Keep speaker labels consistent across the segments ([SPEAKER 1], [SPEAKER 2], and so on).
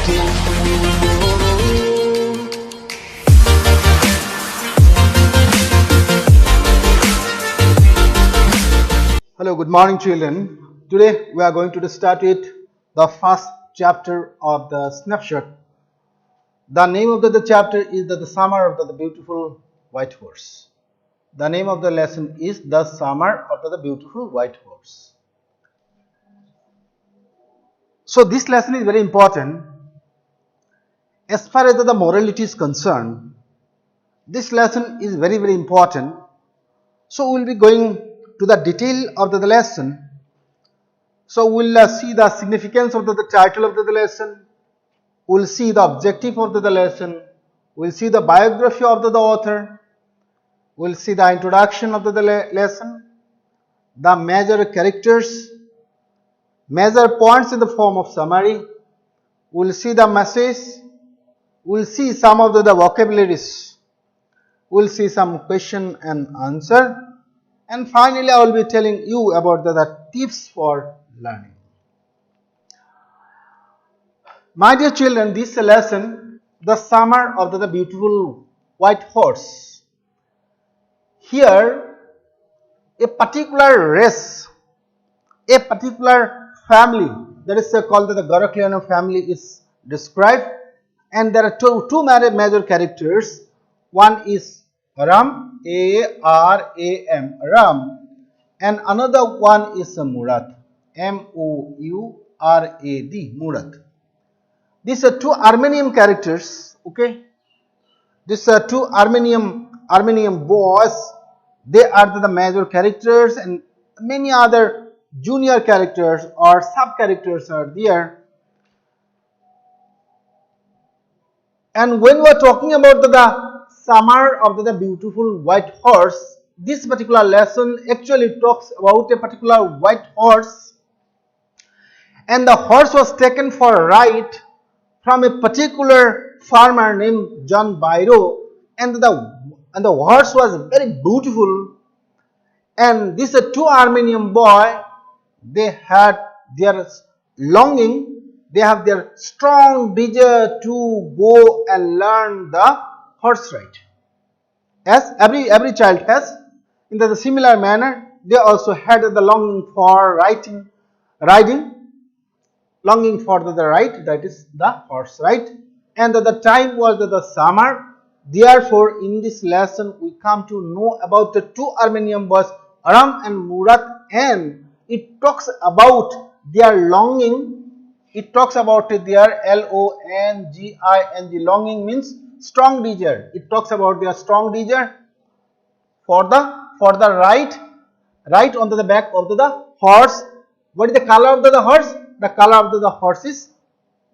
[SPEAKER 1] Hello, good morning children. Today we are going to start with the first chapter of the snapshot. The name of the chapter is the Summer of the Beautiful White Horse. The name of the lesson is the Summer of the Beautiful White Horse. So this lesson is very important. As far as the morality is concerned, this lesson is very important. So we will be going to the detail of the lesson. So we will see the significance of the title of the lesson. We will see the objective of the lesson. We will see the biography of the author. We will see the introduction of the lesson, the major characters, major points in the form of summary. We will see the message. We will see some of the vocabularies. We will see some question and answer. And finally, I will be telling you about the tips for learning. My dear children, this lesson, the Summer of the Beautiful White Horse. Here, a particular race, a particular family, that is called the Garoghlanian family, is described, and there are two major characters. One is Aram, A-R-A-M, Aram, and another one is Murad, M-O-U-R-A-D, Murad. These are two Armenian characters, okay. These are two Armenian boys. They are the major characters, and many other junior characters or sub characters are there. And when we are talking about the Summer of the Beautiful White Horse, this particular lesson actually talks about a particular white horse, and the horse was taken for a ride from a particular farmer named John Byro, and the horse was very beautiful. And these two Armenian boy, they had their longing, they have their strong desire to go and learn the horse ride. As every child has, in the similar manner, they also had the longing for riding, longing for the ride, that is the horse ride. And the time was the summer. Therefore, in this lesson, we come to know about the two Armenian boys, Aram and Murad, and it talks about their longing. It talks about their L-O-N-G-I-N-G. Longing means strong desire. It talks about their strong desire for the ride on the back of the horse. What is the color of the horse? The color of the horse is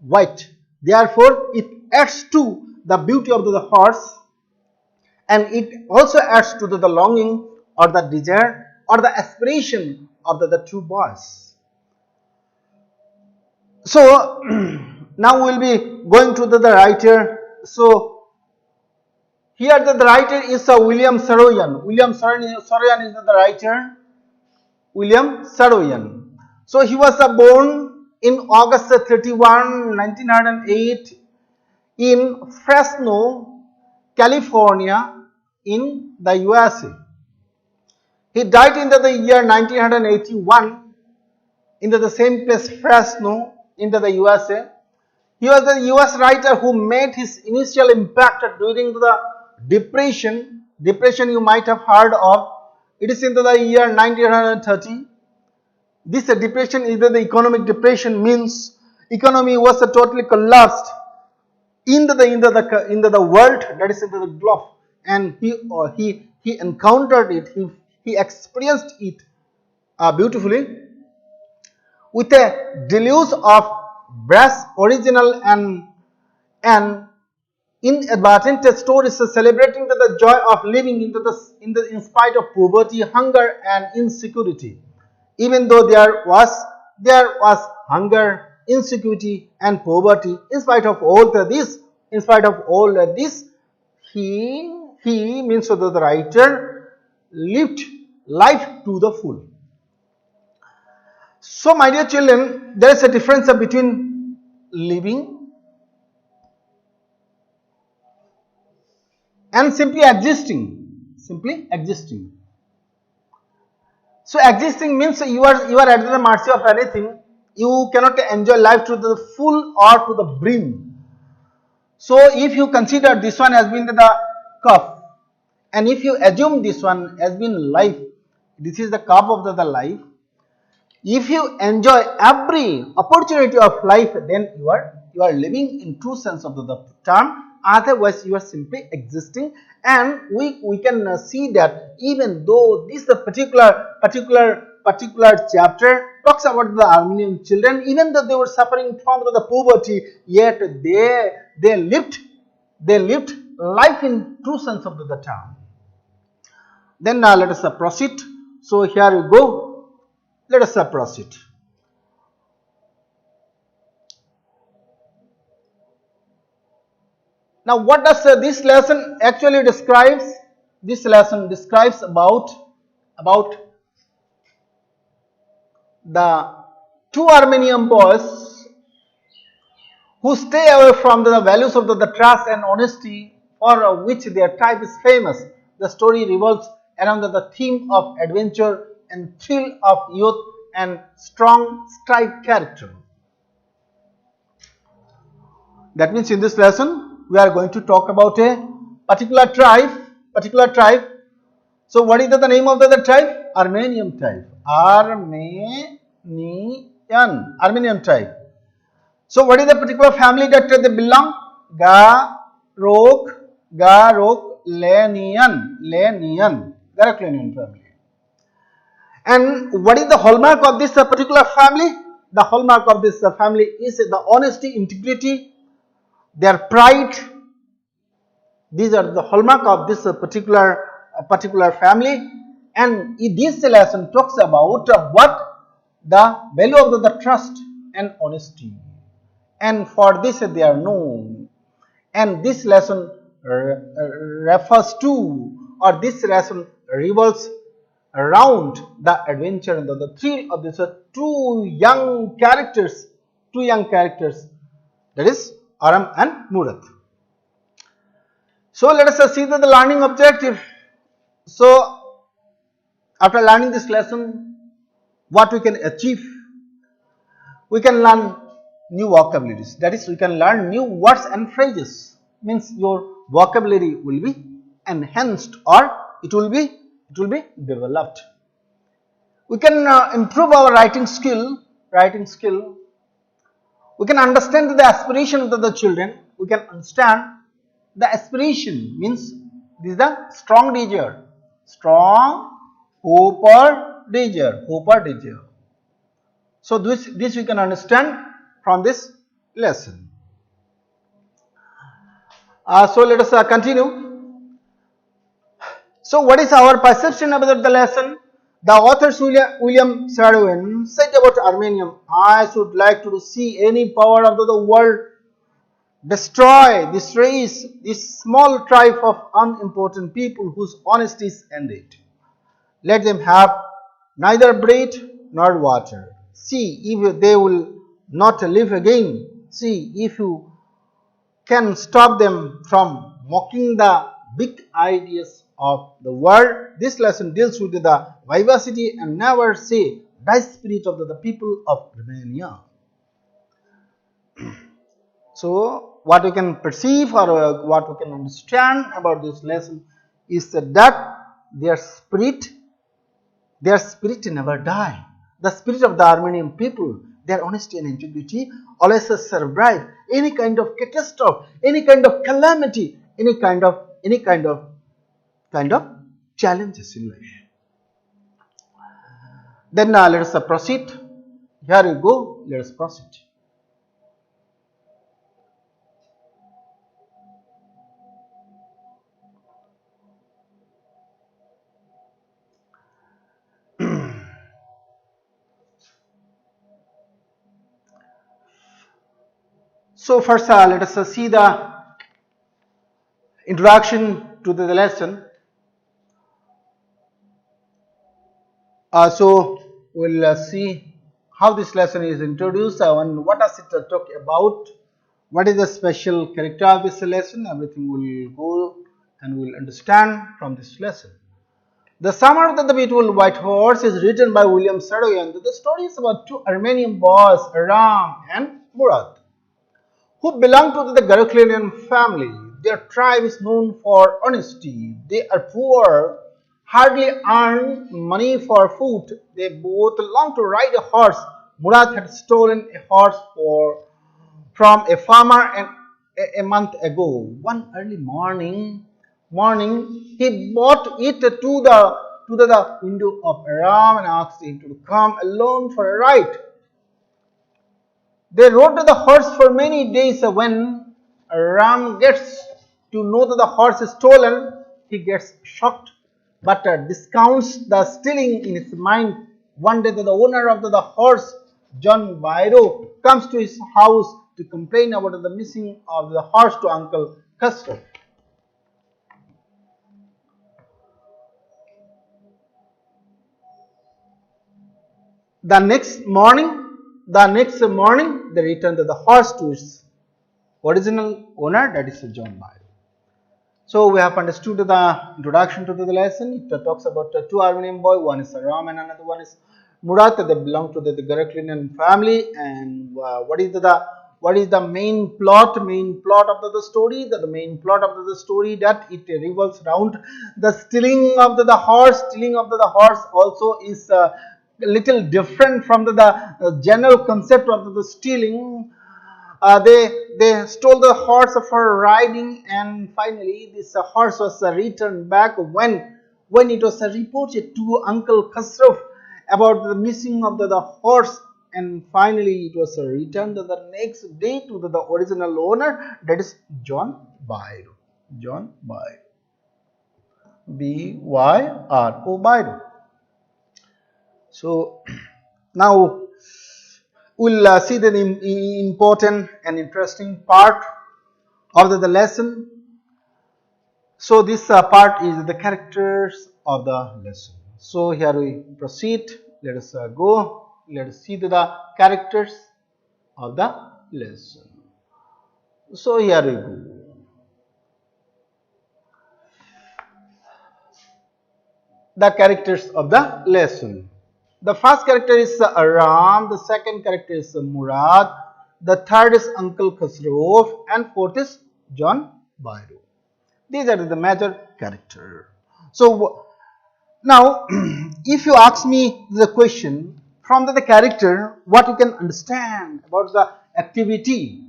[SPEAKER 1] white. Therefore, it adds to the beauty of the horse, and it also adds to the longing or the desire or the aspiration of the two boys. So now we will be going to the writer. So here the writer is William Saroyan. William Saroyan is the writer. William Saroyan. So he was born in August 31, 1908 in Fresno, California in the USA. He died in the year 1981 in the same place, Fresno, in the USA. He was the US writer who made his initial impact during the Depression. Depression you might have heard of. It is in the year 1930. This depression is the economic depression, means economy was totally collapsed in the world, that is in the globe, and he encountered it, he experienced it beautifully with a deluge of brass original and inadvertent stories celebrating the joy of living in spite of poverty, hunger and insecurity. Even though there was hunger, insecurity and poverty, in spite of all this, he means the writer lived life to the full. So my dear children, there is a difference between living and simply existing. Simply existing. So existing means you are at the mercy of anything. You cannot enjoy life to the full or to the brim. So if you consider this one as being the cup, and if you assume this one as being life, this is the cup of the life. If you enjoy every opportunity of life, then you are living in true sense of the term. Otherwise, you are simply existing. And we can see that even though this particular chapter talks about the Armenian children, even though they were suffering from the poverty, yet they lived life in true sense of the term. Then now let us proceed. So here we go. Let us proceed. Now what does this lesson actually describes? This lesson describes about the two Armenian boys who stay away from the values of the trust and honesty for which their tribe is famous. The story revolves around the theme of adventure and thrill of youth and strong strike character. That means in this lesson we are going to talk about a particular tribe. So what is the name of the tribe? Armenian tribe. Armenian tribe. So what is the particular family that they belong? Garoghlanian family. And what is the hallmark of this particular family? The hallmark of this family is the honesty, integrity, their pride. These are the hallmark of this particular family. And this lesson talks about what the value of the trust and honesty. And for this they are known. And this lesson refers to, or this lesson revolves around the adventure and the thrill of these two young characters, that is Aram and Murat. So let us see the learning objective. So after learning this lesson, what we can achieve? We can learn new vocabularies. That is, we can learn new words and phrases. Means your vocabulary will be enhanced, or it will be developed. We can improve our writing skill. We can understand the aspiration of the children. We can understand the aspiration, means this is the strong danger, hopper danger. So this we can understand from this lesson. So let us continue. So what is our perception about the lesson? The author William Sarowin said about Armenian, I should like to see any power of the world destroy this race, this small tribe of unimportant people whose honesty is ended. Let them have neither bread nor water. See if they will not live again. See if you can stop them from mocking the big ideas of the world. This lesson deals with the vivacity and never say die spirit of the people of Armenia. So what we can perceive or what we can understand about this lesson is that their spirit never die. The spirit of the Armenian people, their honesty and integrity always survive any kind of catastrophe, any kind of calamity, any kind of challenges in life. Then let us proceed. Here we go. Let us proceed. So first let us see the introduction to the lesson. So we'll see how this lesson is introduced and what does it talk about, what is the special character of this lesson. Everything will go and we will understand from this lesson. The Summer of the Beautiful White Horse is written by William Saroyan. The story is about two Armenian boys, Aram and Murad, who belong to the Garoghlanian family. Their tribe is known for honesty. They are poor, hardly earn money for food. They both long to ride a horse. Murad had stolen a horse from a farmer a month ago. One early morning, he brought it to the window of Aram and asked him to come alone for a ride. They rode the horse for many days. When Ram gets to know that the horse is stolen, he gets shocked, but discounts the stealing in his mind. One day, the owner of the horse, John Bairo, comes to his house to complain about the missing of the horse to Uncle Custer. The next morning, they returned the horse to its original owner, that is John Bairo. So we have understood the introduction to the lesson. It talks about two Armenian boys. One is Aram and another one is Murad. They belong to the Garoghlanian family. And what is the main plot? Main plot of the story. The main plot of the story that it revolves around the stealing of the horse. Stealing of the horse also is a little different from the general concept of the stealing. They stole the horse for riding, and finally this horse was returned back when it was reported to Uncle Khosrow about the missing of the horse, and finally it was returned the next day to the original owner, that is John Bairo. John Bairo. B-Y-R-O, Bairo. So now we'll see the important and interesting part of the lesson. So this part is the characters of the lesson. So here we proceed. Let us go. Let us see the characters of the lesson. So here we go. The characters of the lesson. The first character is Aram, the second character is Murad, the third is Uncle Khosrow, and fourth is John Bairo. These are the major characters. So now, if you ask me the question from the character, what you can understand about the activity.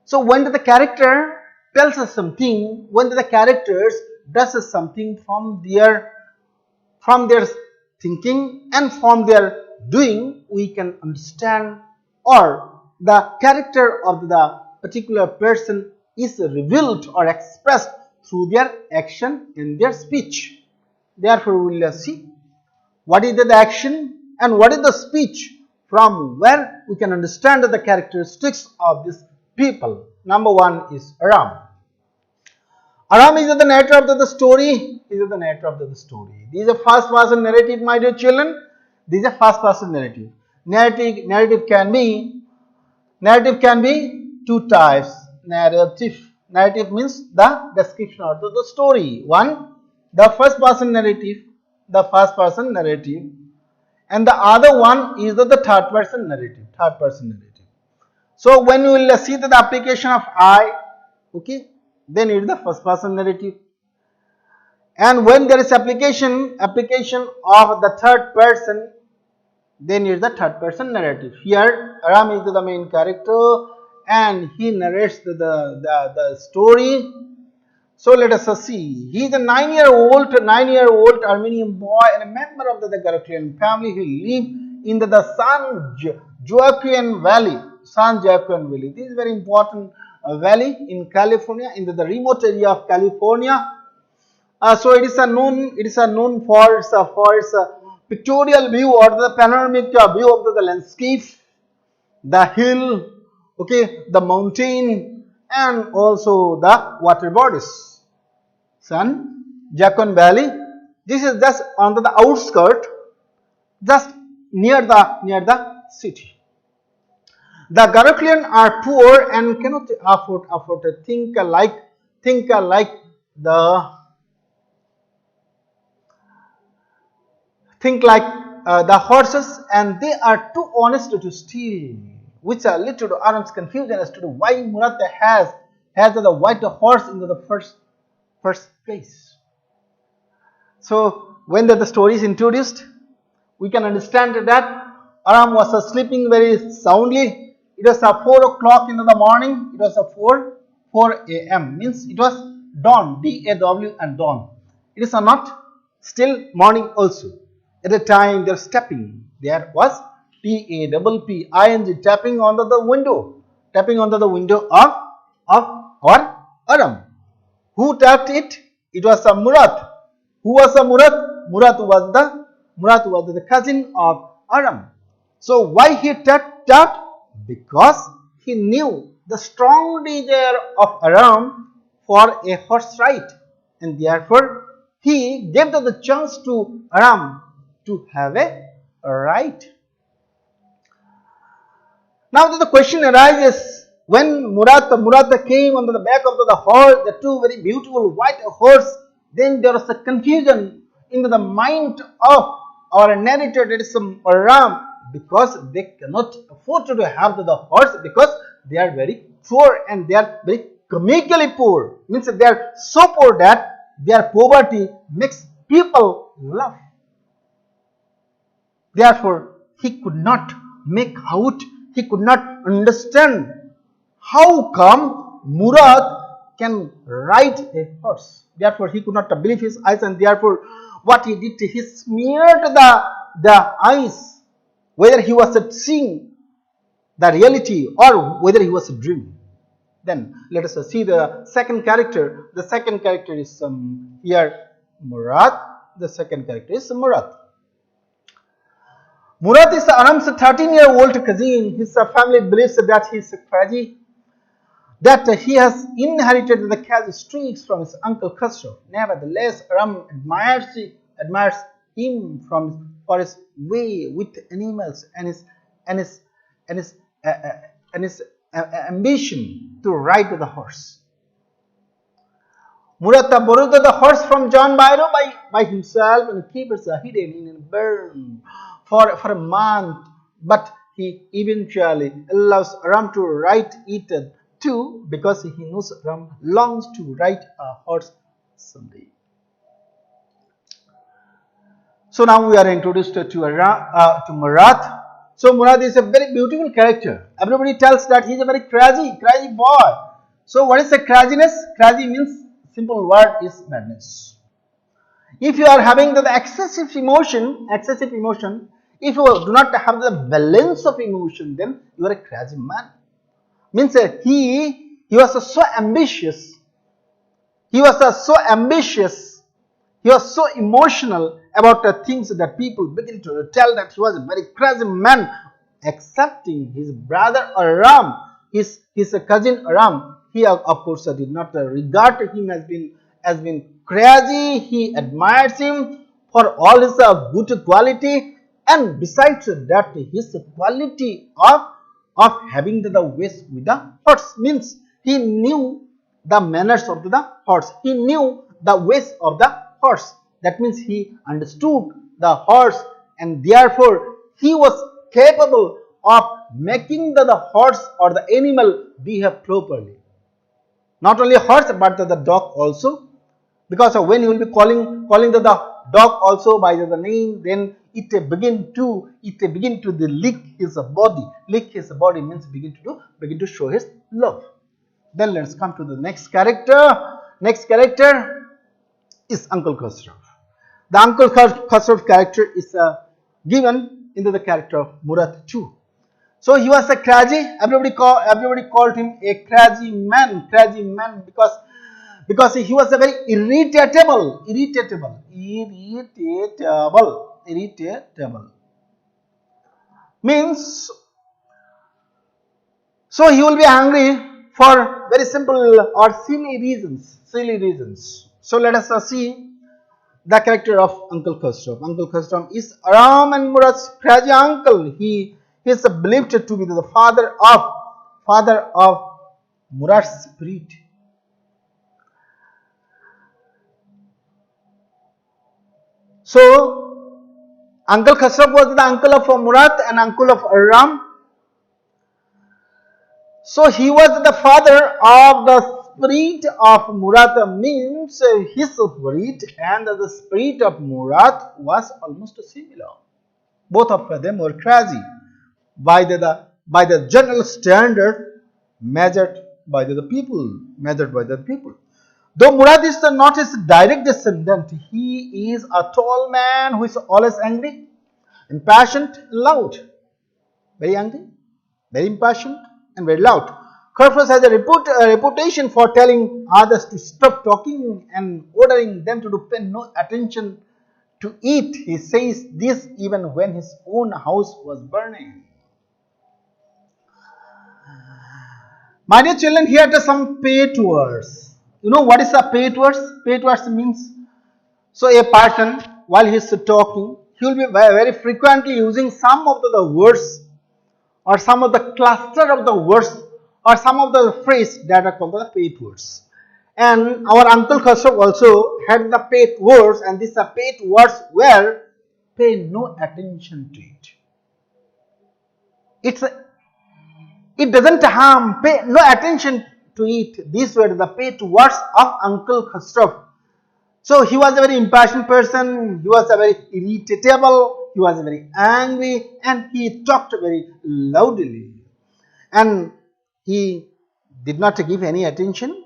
[SPEAKER 1] So when the character tells us something, when the characters does something from their thinking and from their doing, we can understand, or the character of the particular person is revealed or expressed through their action and their speech. Therefore, we will see what is the action and what is the speech, from where we can understand the characteristics of these people. Number one is Aram. Aram is the narrator of the story. This is the narrator of the story. This is a first person narrative, my dear children. This is a first person narrative. Narrative can be two types. Narrative means the description of the story. One, the first person narrative, and the other one is the third person narrative. So when you will see the application of I, okay, then it is the first person narrative. And when there is application of the third person, then it is the third person narrative. Here Aram is the main character and he narrates the story. So let us see. He is a 9-year-old Armenian boy and a member of the Garoghlanian family who live in the San Joaquin Valley. This is very important valley in California, in the remote area of California. So it is known for its pictorial view or the panoramic view of the landscape, the hill, okay, the mountain, and also the water bodies. San Joaquin Valley. This is just on the outskirt, just near the city. The Garoghlanian are poor and cannot afford to think like the think like the horses, and they are too honest to steal, which led to Aram's confusion as to why Murat has the white horse into the first place. So when the story is introduced, we can understand that Aram was sleeping very soundly. It was 4 o'clock in the morning. It was 4 a.m. means it was dawn, D-A-W and dawn. It is not still morning also. At the time they were stepping, there was T-A-P-P-I-N-G, tapping onto the window of our Aram. Who tapped it? It was a Murat. Who was a Murat? Murat was the cousin of Aram. So why he tapped? Because he knew the strong desire of Aram for a horse ride, and therefore he gave the chance to Aram to have a ride. Now the question arises, when Murat came on the back of the horse, the two very beautiful white horse, then there was a confusion in the mind of our narrator, that is Aram, because they cannot afford to have the horse, because they are very poor, and they are very comically poor. Means they are so poor that their poverty makes people laugh. Therefore, he could not make out, he could not understand how come Murat can ride a horse. Therefore, he could not believe his eyes, and therefore, what he did, he smeared the eyes, whether he was seeing the reality or whether he was dreaming. Then let us see the second character. The second character is here Murat. The second character is Murat. Murat is Aram's 13-year-old cousin. His family believes that he is crazy, that he has inherited the crazy streaks from his uncle Khosrow. Nevertheless, Aram admires him for his way with animals and his ambition to ride the horse. Murat borrowed the horse from John Byro by himself and keeps it hidden in a barn for a month, but he eventually allows Aram to ride it too, because he knows Aram longs to ride a horse someday. So now we are introduced to Murat. So Murat is a very beautiful character. Everybody tells that he is a very crazy boy. So what is the craziness? Crazy means, simple word is madness. If you are having the excessive emotion, if you do not have the balance of emotion, then you are a crazy man. Means he was so ambitious. He was so emotional about the things that people begin to tell that he was a very crazy man, excepting his brother Aram, his cousin Aram. He of course did not regard him as being crazy. He admires him for all his good quality, and besides that, his quality of having the ways with the horse, means he knew the manners of the horse. He knew the ways of the horse. That means he understood the horse, and therefore he was capable of making the horse or the animal behave properly. Not only horse, but the dog also, because when you will be calling the dog also by the name, then it begin to lick his body means begin to show his love. Then let's come to the next character. Next character is Uncle Khosrow. The Uncle Khosrow character is given into the character of Murat too. So he was a crazy. Everybody called him a crazy man because he was a very irritable. Means, so he will be angry for very simple or silly reasons. So let us see the character of Uncle Khosrow. Uncle Khosrow is Aram and Murat's crazy uncle. He is believed to be the father of Murat's spirit. So Uncle Khasraf was the uncle of Murat and uncle of Aram. So he was the father of the spirit of Murat, means his spirit and the spirit of Murat was almost similar. Both of them were crazy by the general standard measured by the people. Though Murad is not his direct descendant, he is a tall man who is always angry, impassioned, loud. Very angry, very impassioned, and very loud. Khurfas has a reputation for telling others to stop talking and ordering them to pay no attention to it. He says this even when his own house was burning. My dear children, here are some pet words. You know what is a pet words? Pet words means, so a person while he is talking, he will be very frequently using some of the words or some of the cluster of the words or some of the phrase that are called the pet words. And our Uncle Khasraf also had the pet words, and these pet words were pay no attention to it. It doesn't harm, pay no attention to it. These were the pet words of Uncle Khasraf. So he was a very impassioned person, he was a very irritable, he was very angry, and he talked very loudly. And he did not give any attention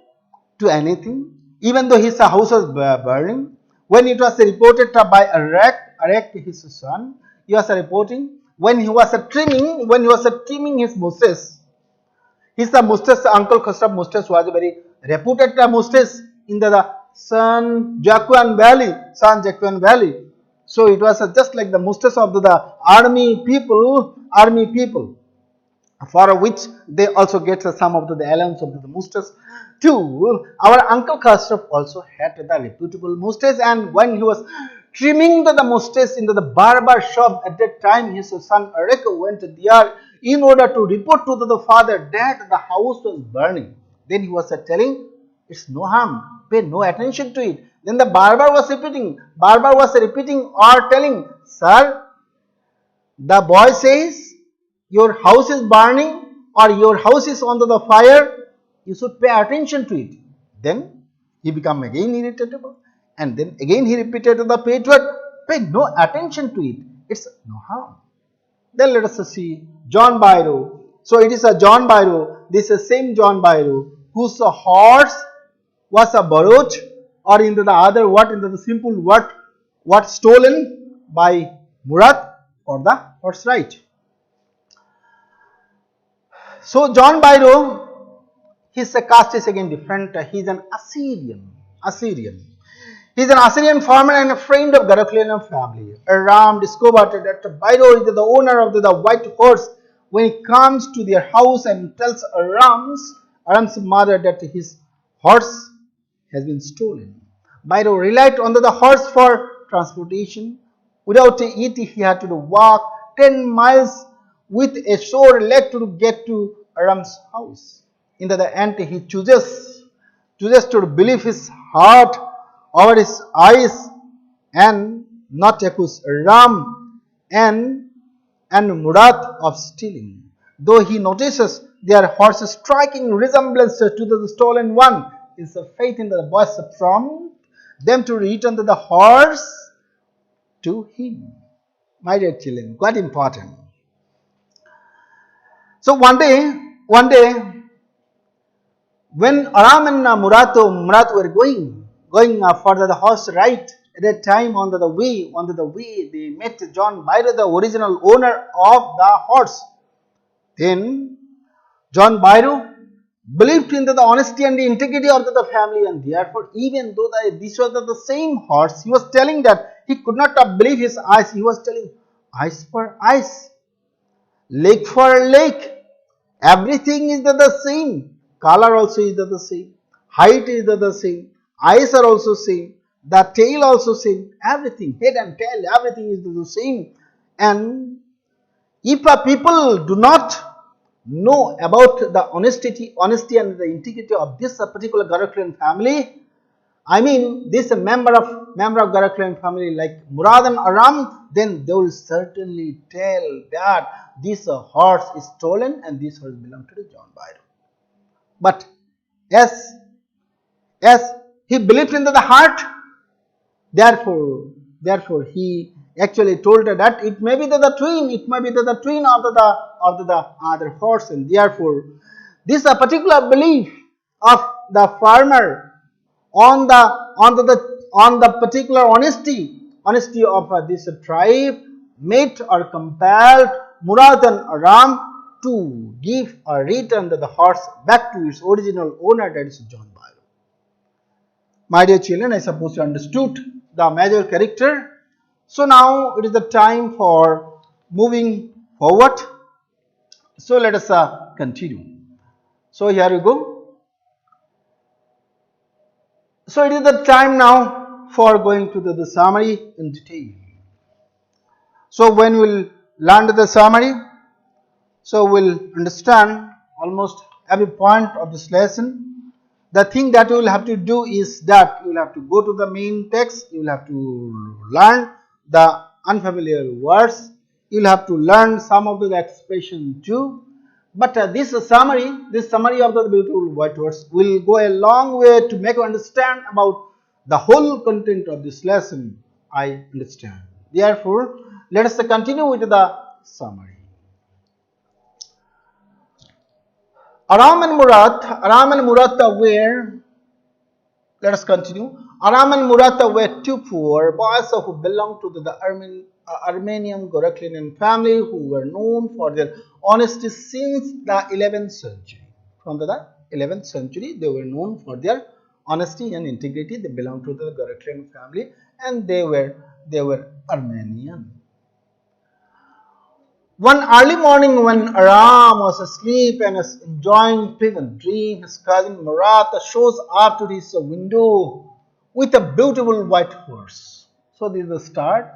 [SPEAKER 1] to anything, even though his house was burning. When it was reported by Arak, his son, he was reporting when he was trimming his mustache. His mustache, Uncle Khasraf mustache was a very reputed mustache in the San Jacuan Valley. So it was just like the mustache of the army people, for which they also get some of the allowance of the mustache too. Our Uncle Khasraf also had the reputable mustache, and when he was trimming the mustache into the barber shop at that time, his son Arak went there in order to report to the father that the house was burning. Then he was telling, it's no harm, pay no attention to it. Then the barber was repeating or telling, sir, the boy says your house is burning or your house is under the fire, you should pay attention to it. Then he became again irritable, and then again he repeated the pet word, pay no attention to it, it's no harm. Then let us see John Byro. So it is a John Byro, this is same John Byro, whose horse was borrowed, or in the other word, in the simple word, what stolen by Murat for the horse ride. So John Byro, his caste is again different. He is an Assyrian. He is an Assyrian farmer and a friend of Garoghlanian family. Aram discovered that Byro is the owner of the white horse when he comes to their house and tells Aram's mother that his horse has been stolen. Byro relied on the horse for transportation. Without it, he had to walk 10 miles with a sore leg to get to Aram's house. In the end, he chooses to believe his heart over his eyes and not accuse Aram and Murat of stealing. Though he notices their horses striking resemblance to the stolen one, his faith in the boys prompts them to return the horse to him. My dear children, quite important. So one day, when Aram and Murat were going for the horse ride, at that time on the way they met John Byro, the original owner of the horse. Then John Byro believed in the honesty and the integrity of the family, and therefore even though this was the same horse, he was telling that he could not believe his eyes. He was telling, eyes for eyes, leg for leg, everything is the same, color also is the same, height is the same, eyes are also same, the tail also same, everything, head and tail, everything is the same. And if people do not know about the honesty and the integrity of this particular Garoghlanian family, I mean, this member of Garoghlanian family like Murad and Aram, then they will certainly tell that this horse is stolen and this horse belongs to John Byron. But as he believed in the heart, therefore he actually told her that it may be the twin, it may be the twin of the other horse, and therefore this a particular belief of the farmer on the particular honesty of this tribe made or compelled Murad and Aram to give or return the horse back to its original owner, that is John Byron. My dear children, I suppose you understood the major character. So now it is the time for moving forward. So let us continue. So here we go. So it is the time now for going to the summary in detail. So when we'll learn the summary, so we'll understand almost every point of this lesson. The thing that you will have to do is that you will have to go to the main text, you will have to learn the unfamiliar words, you will have to learn some of the expression too. But this summary of the beautiful white words will go a long way to make you understand about the whole content of this lesson. I understand. Therefore, let us continue with the summary. Aram and Murad were, let us continue. Aram and Murad were two poor boys who belonged to the Armenian Garoghlanian family, who were known for their honesty since the 11th century. From the 11th century, they were known for their honesty and integrity. They belonged to the Garoghlanian family, and they were Armenian. One early morning, when Aram was asleep and was enjoying a pleasant dream, his cousin Murad shows up to his window with a beautiful white horse. So this is the start.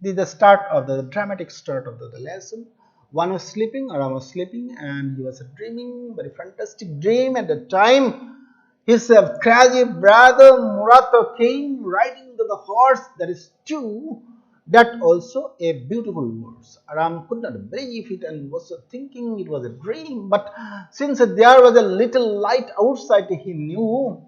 [SPEAKER 1] This is the start of the dramatic start of the lesson. One was sleeping, Aram was sleeping, and he was dreaming very fantastic dream. At the time, his crazy brother Murad came riding the horse. That is true. That also a beautiful verse. Aram could not believe it and was thinking it was a dream. But since there was a little light outside, he knew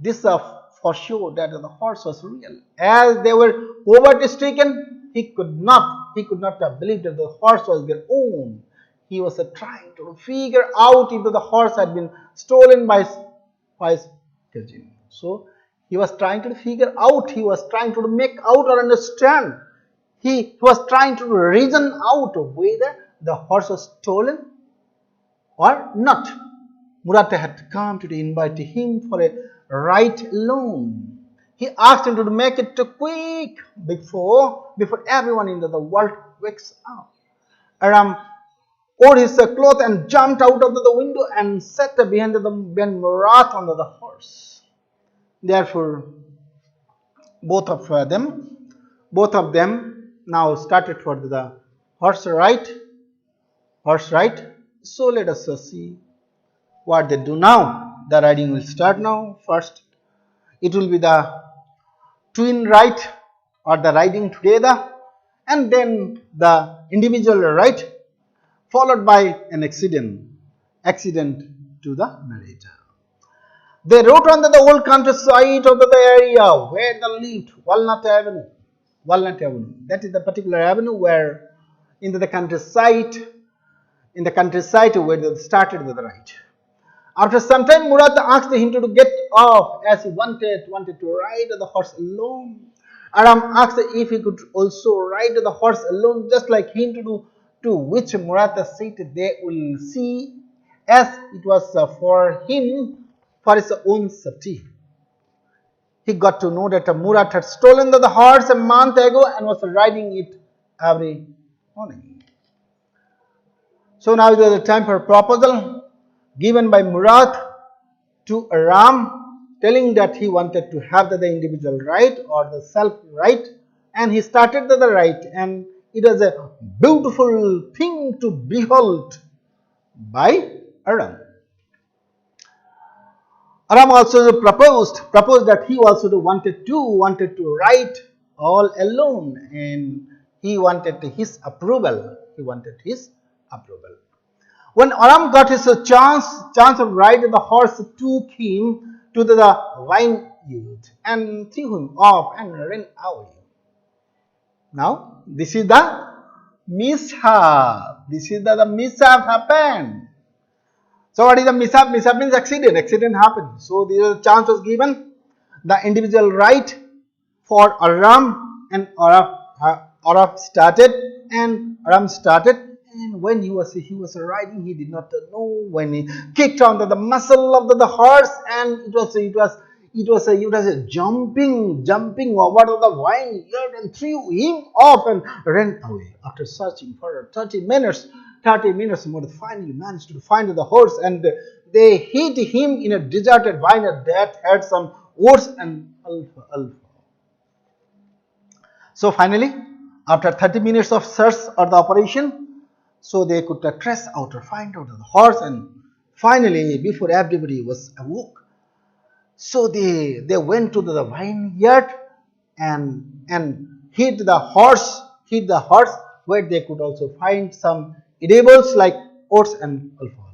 [SPEAKER 1] this for sure that the horse was real. As they were poverty stricken, he could not have believed that the horse was their own. He was trying to figure out if the horse had been stolen by his cousin. So he was trying to figure out, he was trying to make out or understand. He was trying to reason out whether the horse was stolen or not. Murad had come to invite him for a ride alone. He asked him to make it quick before everyone in the world wakes up. Aram wore his cloth and jumped out of the window and sat behind Murad on the horse. Therefore, both of them now started for the horse ride. So let us see what they do now. The riding will start now. First, it will be the twin ride or the riding together, and then the individual ride, followed by an accident to the narrator. They rode on the old countryside of the area where they lived, Walnut Avenue. That is the particular avenue where in the countryside where they started with the ride. After some time, Murad asked him to get off as he wanted to ride the horse alone. Aram asked if he could also ride the horse alone just like him to do, to which Murad said they will see, as it was for him for his own safety. He got to know that Murad had stolen the horse a month ago and was riding it every morning. So now it was the time for a proposal given by Murad to Aram, telling that he wanted to have the individual right or the self right, and he started the right, and it was a beautiful thing to behold by Aram. Aram also proposed that he also wanted to write all alone, and he wanted his approval. He wanted his approval. When Aram got his chance of riding the horse, took him to the vineyard and threw him off and ran away. Now, this is the mishap. This is the mishap happened. So, what is the mishap? Mishap means accident. Accident happened. So, the chance was given. The individual right for Aram, and Aram started, and when he was riding, he did not know, when he kicked onto the muscle of the horse, and it was a jumping over the vineyard and threw him off and ran away. After searching for 30 minutes more, they finally managed to find the horse, and they hid him in a deserted vineyard that had some oats and alfalfa. So finally, after 30 minutes of search or the operation, so they could trace out or find out the horse, and finally, before everybody was awoke, so they went to the vineyard and hid the horse, where they could also find some edibles like oats and alfalfa.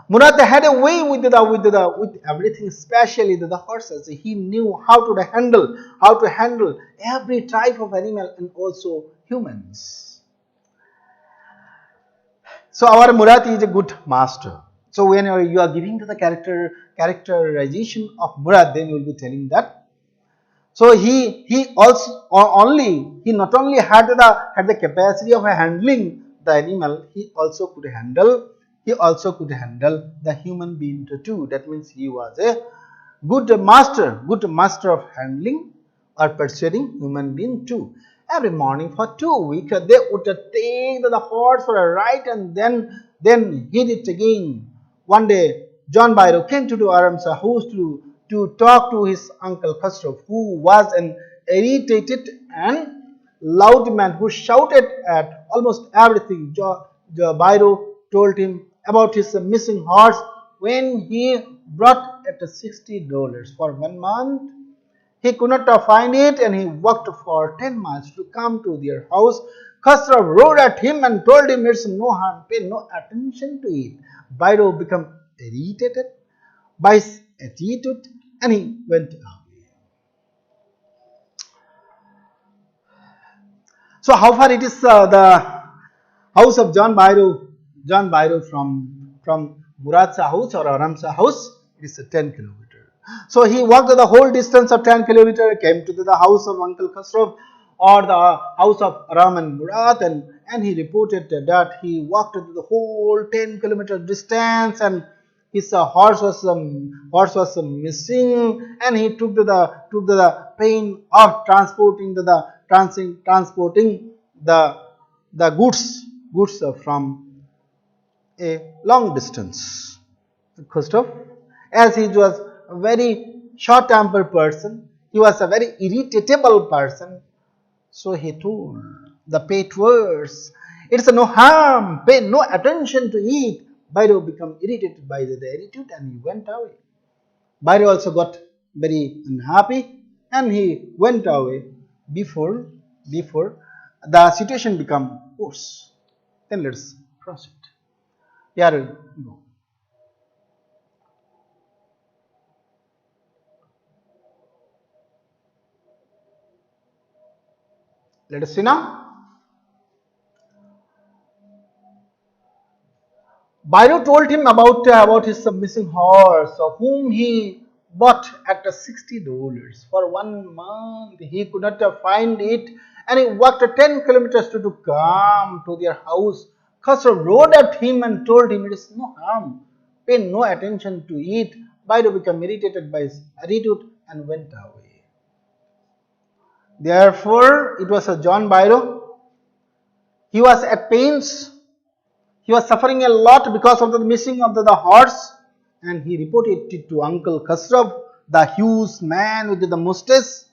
[SPEAKER 1] Murad had a way with everything, especially the horses. He knew how to handle every type of animal and also humans. So our Murad is a good master. So when you are giving to the characterization of Murad, then you will be telling that. So he not only had the capacity of handling the animal, he also could handle the human being too. That means he was a good master of handling or persuading human being too. Every morning for 2 weeks, they would take the horse for a ride and then hit it again. One day, John Byro came to Aram's house to talk to his uncle Khosrow, who was an irritated and loud man who shouted at almost everything. Byro told him about his missing horse when he brought it $60 for 1 month. He could not find it, and he walked for 10 miles to come to their house. Khosrow roared at him and told him it's no harm, pay no attention to it. Byro became irritated by his attitude, and he went away. So how far it is the house of John Byro from Murad's house or Aram's house? It is 10 kilometers. So he walked the whole distance of 10 kilometers, came to the house of Uncle Khosrow or the house of Aram and Murad, and he reported that he walked the whole 10 kilometer distance, and his horse was missing, and he took the pain of transporting the goods from a long distance. Khosrow, as he was a very short-tempered person, he was a very irritable person, so he told the pet words, it's no harm, pay no attention to it. Byro became irritated by the attitude, and he went away. Byro also got very unhappy, and he went away before the situation became worse. Then let's proceed. Here we go. Let us see now. Byro told him about his missing horse, whom he bought at $60 for 1 month. He could not find it, and he walked 10 kilometers to come to their house. Khosrow roared at him and told him it is no harm, pay no attention to it. Byro became irritated by his attitude and went away. Therefore, it was John Byro. He was at pains. He was suffering a lot because of the missing of the horse, and he reported it to Uncle Khosrow, the huge man with the mustache.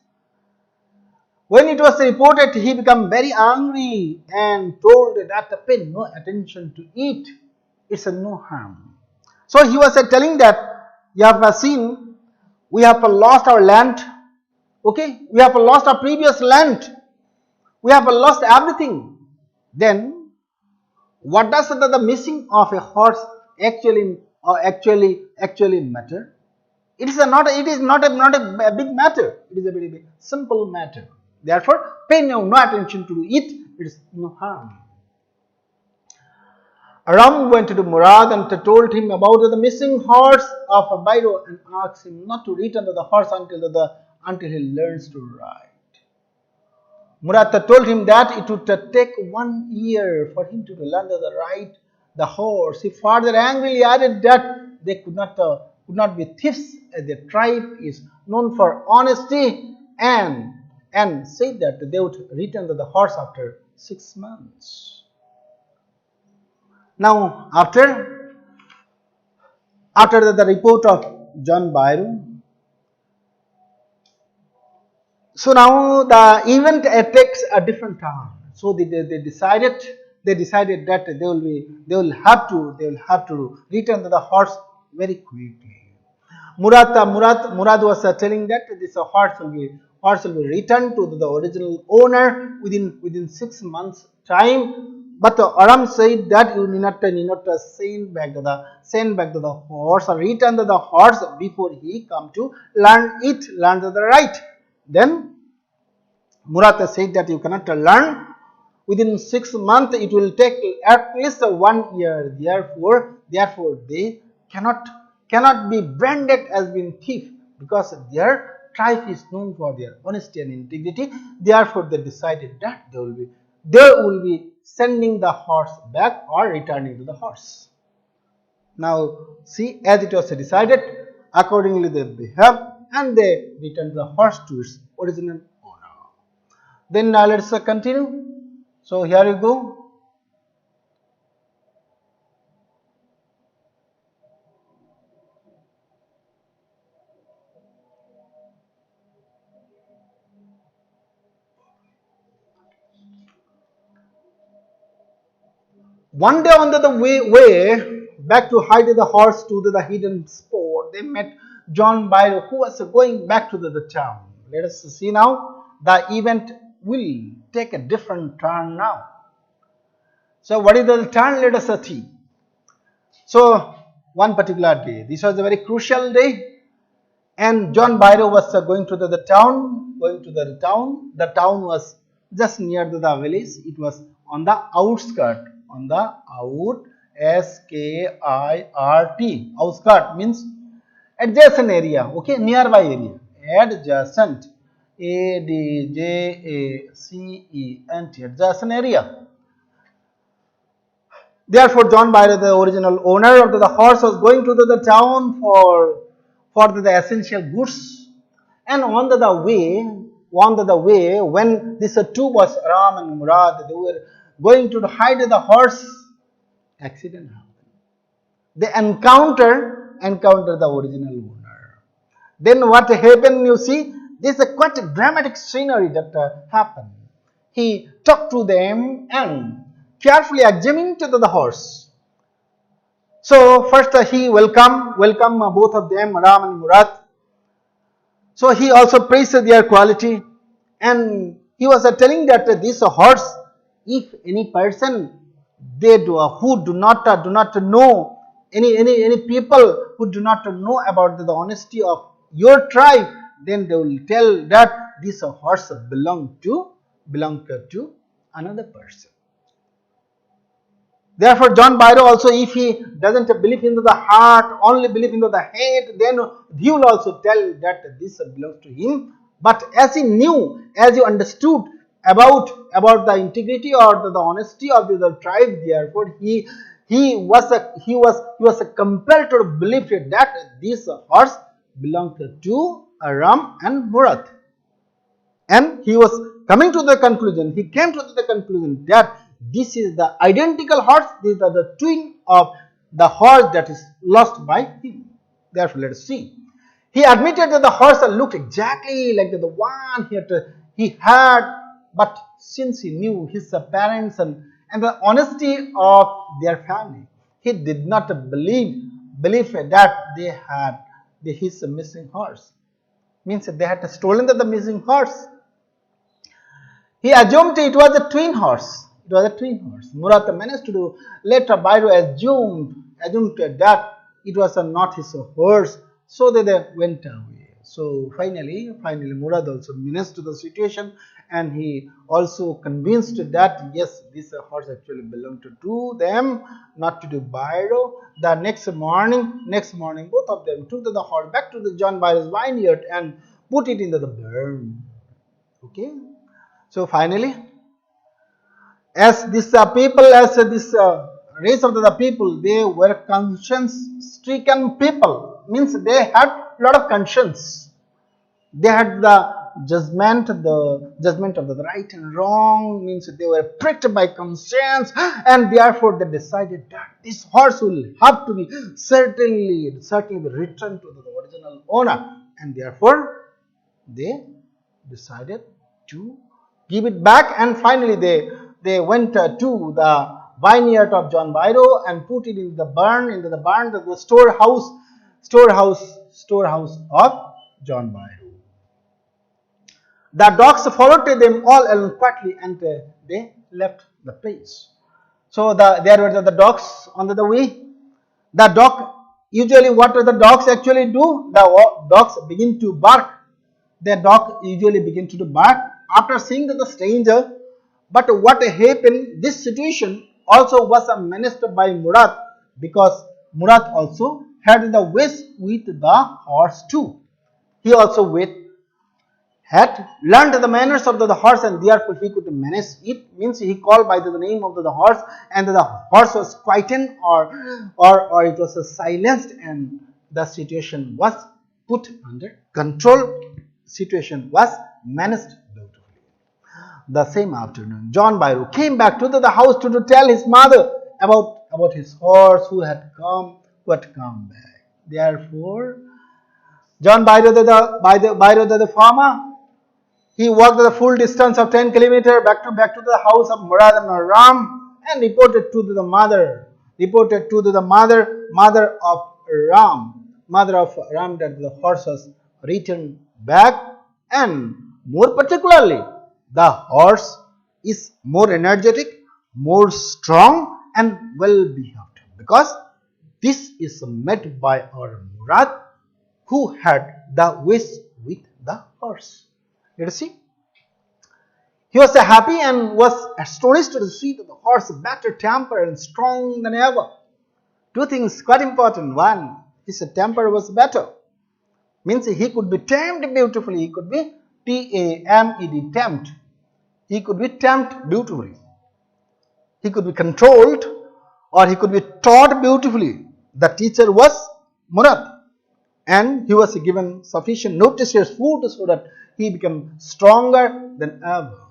[SPEAKER 1] When it was reported, he became very angry and told that pay no attention to it. It's no harm. So he was telling that You have seen, we have lost our land. Okay, we have lost our previous land. We have lost everything. Then, what does the missing of a horse actually matter? It is not a big matter. It is a very big, simple matter. Therefore, pay no attention to it. It is no harm. Aram went to Murad and told him about the missing horse of Bairo and asked him not to return to the horse until he learns to ride. Murad told him that it would take 1 year for him to learn to ride the horse. He further angrily added that they could not be thieves, as their tribe is known for honesty, and said that they would return to the horse after 6 months. Now, after the report of John Byron, so now the event takes a different turn. So they decided that they will have to return to the horse very quickly. Murad was telling that this horse will be returned to the original owner within 6 months time. But Aram said that you need not send back to the horse or return to the horse before he come to learn to the right. Then Murad said that you cannot learn within 6 months. It will take at least 1 year. Therefore they cannot be branded as being thief, because their tribe is known for their honesty and integrity. Therefore they decided that they will be sending the horse back or returning to the horse. Now see, as it was decided, accordingly they behaved and they returned the horse to its original owner. Then now let's continue. So here you go. One day on the way back to hide the horse to the hidden spot, they met John Byron, who was going back to the town. Let us see now. The event will take a different turn now. So what is the turn? Let us see. So one particular day, this was a very crucial day, and John Byron was going to the town. The town was just near the village. It was on the outskirt. On the SKIRT. Outskirt means adjacent area. Okay, nearby area. Adjacent. ADJACENT. Adjacent area. Therefore, John Byron, the original owner of the horse, was going to the town for the essential goods. And on the way, when this two was Ram and Murad, they were going to hide the horse, accident happened. They encounter the original owner. Then what happened? You see, this is a quite a dramatic scenery that happened. He talked to them and carefully examined the horse. So first he welcome both of them, Ram and Murad. So he also praised their quality, and he was telling that this horse, if any person who do not know, any people who do not know about the honesty of your tribe, then they will tell that this horse belonged to another person. Therefore, John Byron also, if he doesn't believe in the heart, only believe in the head, then he will also tell that this belongs to him. But as he knew, as he understood about the integrity or the honesty of the tribe, therefore he was compelled to believe that this horse belonged to Aram and Murad. And he was coming to the conclusion, he came to the conclusion that this is the identical horse, these are the twin of the horse that is lost by him. Therefore, let us see. He admitted that the horse looked exactly like the one he had, but since he knew his parents and the honesty of their family, he did not believe that they had his missing horse. Means they had stolen the missing horse. He assumed it was a twin horse. It was a twin horse. Murat managed to do. Later, Bairo assumed that it was not his horse. So they went away. So finally, Murad also managed to the situation, and he also convinced that yes, this horse actually belonged to them, not to Bairo. The next morning, both of them took the horse back to the John Bairo's vineyard and put it into the burn. Okay. So finally, as this people, as this race of the people, they were conscience-stricken people. Means they had a lot of conscience. They had the judgment of the right and wrong. Means they were pricked by conscience, and therefore they decided that this horse will have to be certainly be returned to the original owner, and therefore they decided to give it back. And finally they went to the vineyard of John Bairo and put it in the barn, the storehouse of John Bairo. The dogs followed them all along quietly, and they left the place. So there were the dogs on the way. The dog, usually what do the dogs actually do? The dogs begin to bark. The dog usually begin to bark after seeing the stranger. But what happened, this situation also was menaced by Murad, because Murad also had the wish with the horse too. He also had learned the manners of the horse, and therefore he could manage it. Means he called by the name of the horse, and the horse was quietened or it was silenced, and the situation was put under control. Situation was managed beautifully. The same afternoon, John Bairo came back to the house to tell his mother about his horse who had come back. Therefore, John Bairo the farmer, he walked the full distance of 10 kilometers back to the house of Murad and Ram, and reported to the mother of Ram that the horse was returned back, and more particularly the horse is more energetic, more strong, and well behaved, because this is made by our Murad, who had the wish with the horse. Let us see. He was happy and was astonished to see that the horse better tempered and strong than ever. Two things quite important. One, his temper was better. Means he could be tamed beautifully. He could be T-A-M-E-D, tamed. He could be tamed beautifully. He could be controlled, or he could be taught beautifully. The teacher was Murad, and he was given sufficient nutritious food so that he became stronger than ever.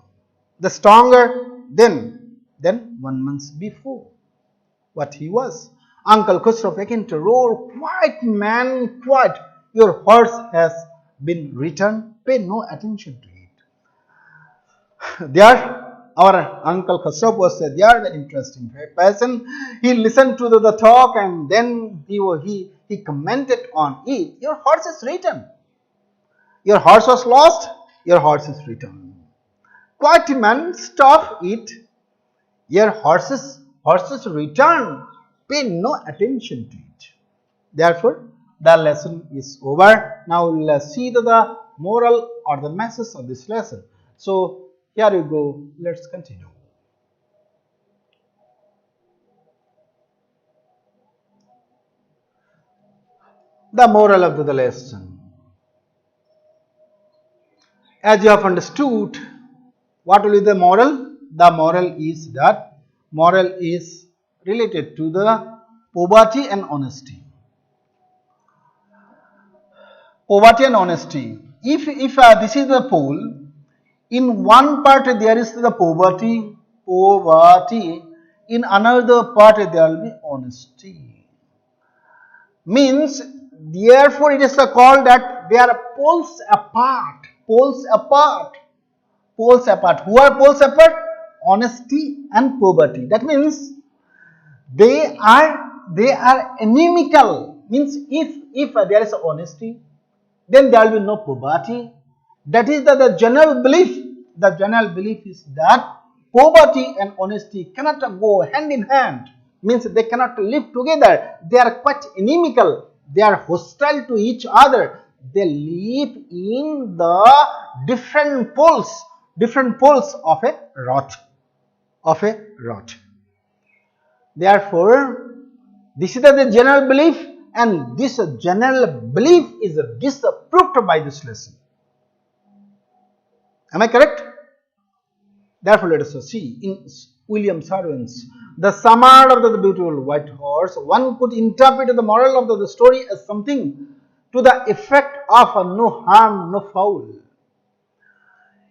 [SPEAKER 1] The stronger than 1 month before what he was. Uncle Khusro began to roar, "Quiet, man, quiet. Your horse has been returned. Pay no attention to it." There, our Uncle Khusro was there, the interesting person. He listened to the talk, and then he commented on it. Your horse is returned. Your horse was lost. Your horse is returned. Quiet, man, stop it. Your horse's return. Pay no attention to it. Therefore, the lesson is over. Now we will see the moral or the message of this lesson. So here you go. Let's continue. The moral of the lesson. As you have understood, what will be the moral? The moral is related to the poverty and honesty. Poverty and honesty. If this is the pole, in one part there is the poverty. In another part there will be honesty. Means, therefore it is called that they are poles apart. Poles apart. Who are poles apart? Honesty and poverty. That means they are inimical. Means if there is honesty, then there will be no poverty. That is the general belief. The general belief is that poverty and honesty cannot go hand in hand. Means they cannot live together. They are quite inimical. They are hostile to each other. They live in the different poles of a rod. Therefore, this is the general belief, and this general belief is disproved by this lesson. Am I correct? Therefore, let us see in William Sarwan's The Samad of the Beautiful White Horse. One could interpret the moral of the story as something to the effect of no harm, no foul.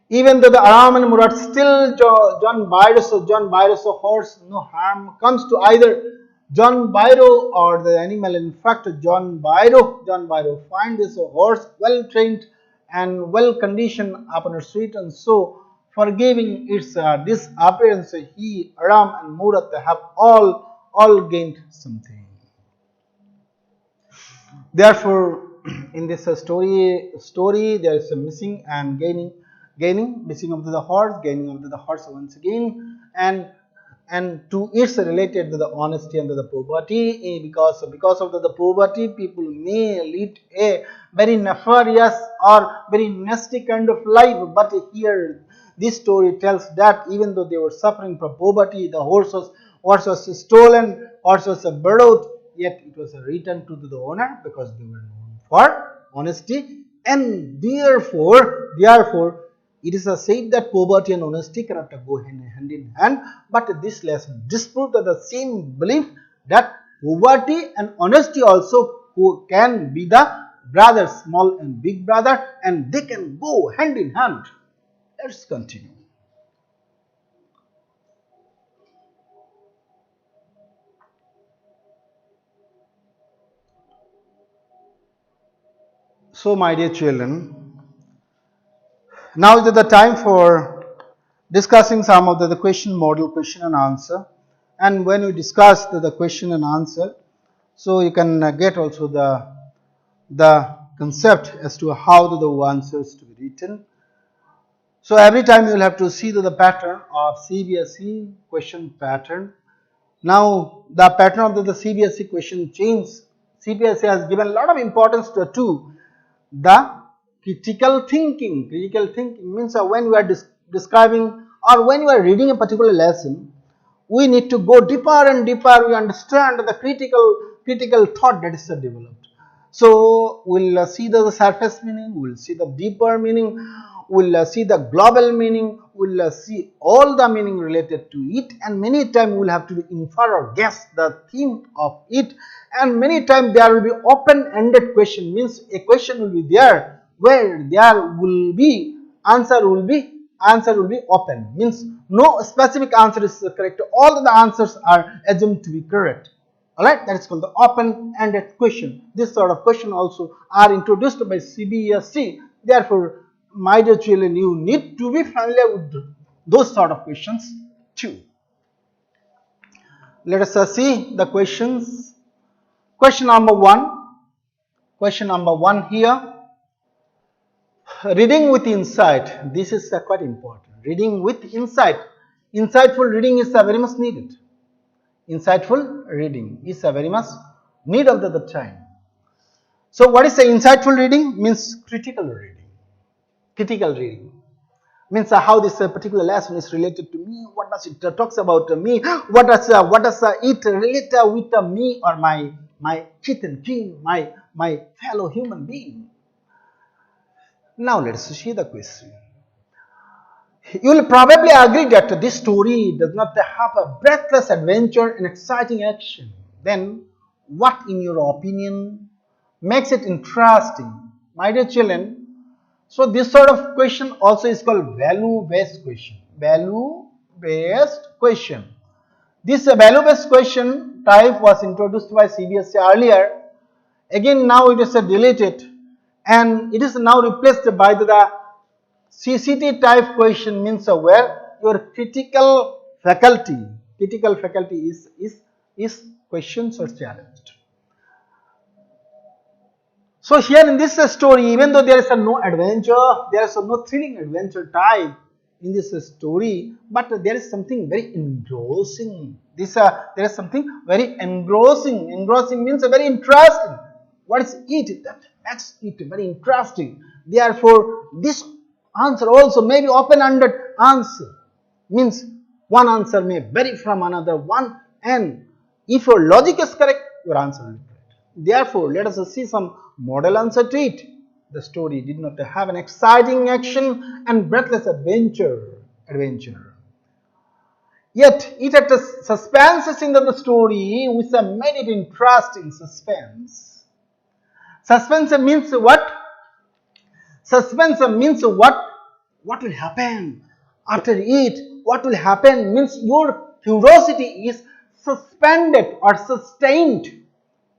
[SPEAKER 1] Even though the Aram and Murad still John Byro's horse, no harm comes to either John Byro or the animal. In fact, John Byro finds this horse well trained and well conditioned upon its sweet, and so forgiving its disappearance, he, Aram and Murad have all gained something. Therefore, in this story there is a missing and gaining, missing of the horse, gaining of the horse once again, and to it's related to the honesty and the poverty. Because of the poverty, people may lead a very nefarious or very nasty kind of life. But here this story tells that even though they were suffering from poverty, the horse was stolen, horse was borrowed, yet it was returned to the owner because they were known for honesty. And therefore it is said that poverty and honesty cannot go hand in hand. But this lesson disproved the same belief that poverty and honesty also can be the brother, small and big brother, and they can go hand in hand. Let's continue. So, my dear children, now is the time for discussing some of the question and answer. And when we discuss the question and answer, so you can get also the concept as to how the answers to be written. So every time you will have to see the pattern of CBSE question pattern. Now the pattern of the CBSE question change. CBSE has given a lot of importance to the critical thinking. Critical thinking means when we are describing or when we are reading a particular lesson, we need to go deeper and deeper. We understand the critical thought that is developed. So we'll see the surface meaning, we'll see the deeper meaning, we'll see the global meaning, we'll see all the meaning related to it, and many times we'll have to infer or guess the theme of it. And many times there will be open-ended question, means a question will be there where there will be answer will be open, means no specific answer is correct, all the answers are assumed to be correct. Alright, that is called the open-ended question. This sort of question also are introduced by CBSE. Therefore, my dear children, you need to be familiar with those sort of questions too. Let us see the questions. Question number one here. Reading with insight. This is quite important. Reading with insight. Insightful reading is very much needed. Insightful reading is very much need of the time. So what is the insightful reading? Means critical reading. Critical reading means how this particular lesson is related to me. What does it talks about me? What does it relate with me or my kith and kin, my fellow human being? Now let us see the question. You will probably agree that this story does not have a breathless adventure and exciting action. Then, what in your opinion makes it interesting? My dear children, so this sort of question also is called value-based question. Value-based question. This value-based question type was introduced by CBSE earlier. Again, now it is deleted and it is now replaced by the CCT type question, means where your critical faculty is questions or challenged. So here in this story, even though there is no adventure, there is no thrilling adventure type in this story, but there is something very engrossing. There is something very engrossing. Engrossing means very interesting. What is it that makes it very interesting? Therefore, this answer also may be open-ended answer. Means one answer may vary from another one, and if your logic is correct, your answer will be correct. Therefore, let us see some model answer to it. The story did not have an exciting action and breathless adventure. Yet, it had a suspense in the story which made it interesting suspense. Suspense means what? Suspense means what will happen after it. What will happen means your curiosity is suspended or sustained.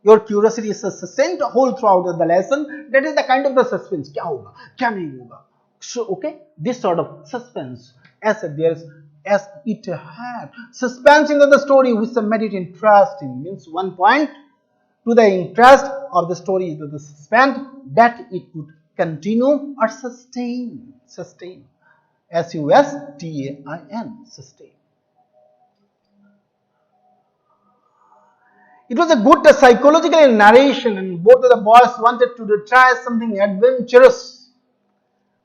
[SPEAKER 1] Your curiosity is sustained whole throughout the lesson. That is the kind of the suspense. Kya hoga? Kya nahi hoga? So, okay, this sort of suspense as it had suspense in the story which made it interesting means one point to the interest of the story to the suspense that it could continue or sustain. Sustain. S-U-S-T-A-I-N. Sustain. It was a good psychological narration, and both of the boys wanted to try something adventurous.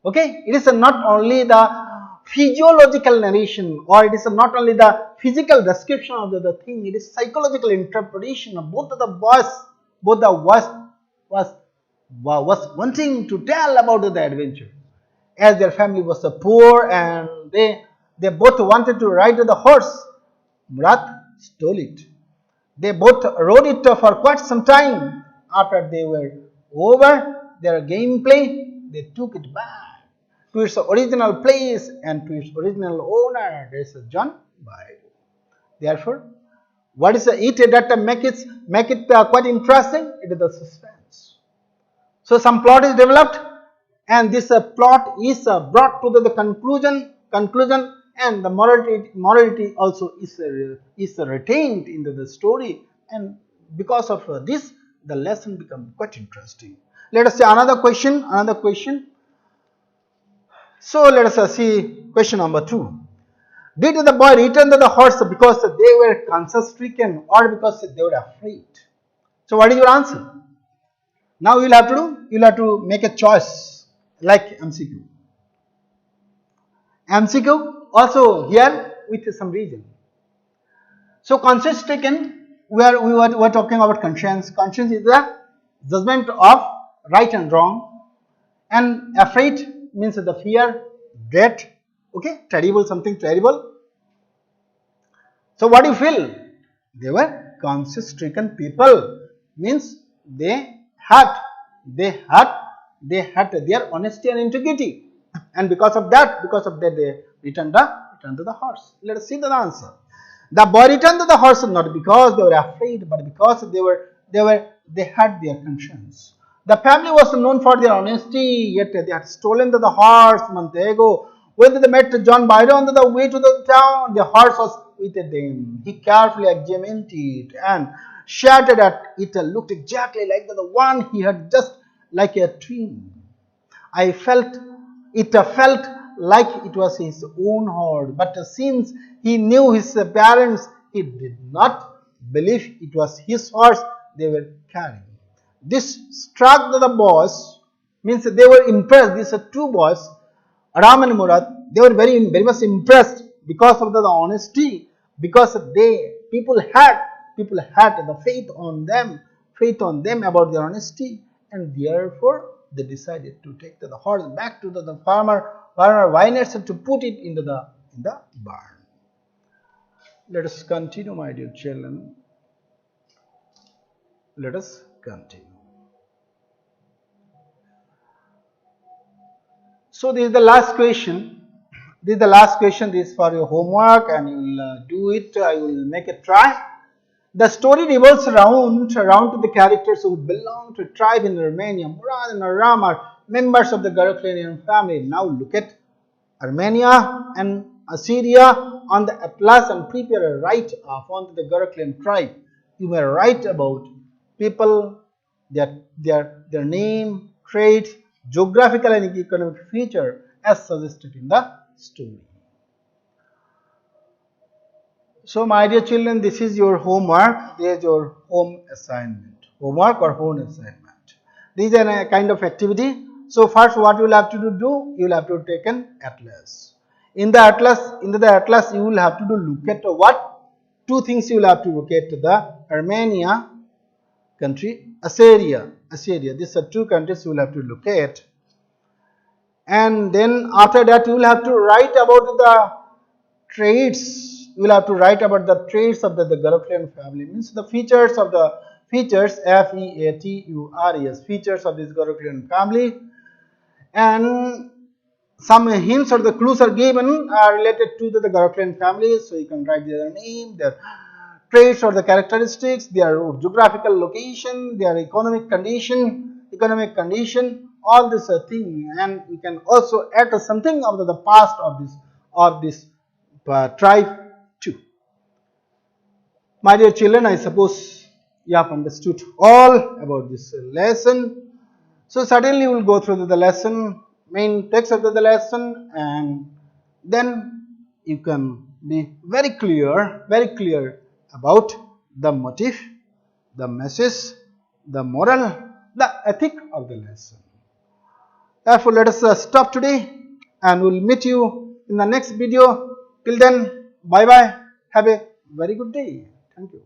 [SPEAKER 1] Okay, it is not only the physiological narration, or it is not only the physical description of the thing, it is psychological interpretation of both of the boys. Both the boys was wanting to tell about the adventure, as their family was poor and they both wanted to ride the horse. Murat stole it. They both rode it for quite some time. After they were over their gameplay, they took it back to its original place and to its original owner. There is a John Bible. Therefore, what is it that make it quite interesting? It is the suspense. So some plot is developed, and this plot is brought to the conclusion, and the morality also is retained into the story, and because of this, the lesson becomes quite interesting. Let us see another question. So let us see question number 2. Did the boy return to the horse because they were conscience stricken or because they were afraid? So what is your answer? Now you will have to make a choice like MCQ. MCQ also here with some reason. So conscience stricken, we were talking about conscience. Conscience is the judgment of right and wrong, and afraid means the fear, dread, okay, terrible, something terrible. So what do you feel? They were conscience stricken people, means they had their honesty and integrity, and because of that they returned to the horse. Let us see the answer. The boy returned to the horse not because they were afraid, but because they had their conscience. The family was known for their honesty, yet they had stolen the horse months ago. When they met John Byron on the way to the town, the horse was with them. He carefully examined it and shouted at it. Looked exactly like the one he had just like a twin. It felt like it was his own horse, but since he knew his parents, he did not believe it was his horse they were carrying. This struck the boys, means they were impressed. These are two boys, Ram and Murad. They were very much impressed because of the honesty, because people had the faith on them about their honesty, and therefore they decided to take the horse back to the farmer Viners to put it into the barn. Let us continue, my dear children. Let us continue. So this is the last question. This is for your homework, and you will do it. I will make a try. The story revolves around to the characters who belong to a tribe in Armenia. Murad and Aram are members of the Garoghlanian family. Now look at Armenia and Assyria on the atlas and prepare a write-off on the Garoghlanian tribe. You may write about people their name, traits, geographical and economic feature as suggested in the story. So my dear children, this is your homework. This is your home assignment. Homework or home assignment. This is a kind of activity. So first what you will have to do, you will have to take an atlas. In the atlas you will have to look at what? Two things you will have to look at: the Armenia country, Assyria. These are two countries you will have to look at. And then after that you will have to write about the traits. You will have to write about the traits of the Garoghlanian family, means the features of the features, F-E-A-T-U-R-E-S, features of this Garoghlanian family, and some hints or the clues are given are related to the Garoghlanian family. So you can write their name, their traits or the characteristics, their geographical location, their economic condition, all this thing, and you can also add something of the past of this tribe too. My dear children, I suppose you have understood all about this lesson. So certainly we will go through the lesson, main text of the lesson, and then you can be very clear about the motive, the message, the moral, the ethic of the lesson. Therefore, let us stop today and we will meet you in the next video. Till then, bye bye. Have a very good day. Thank you.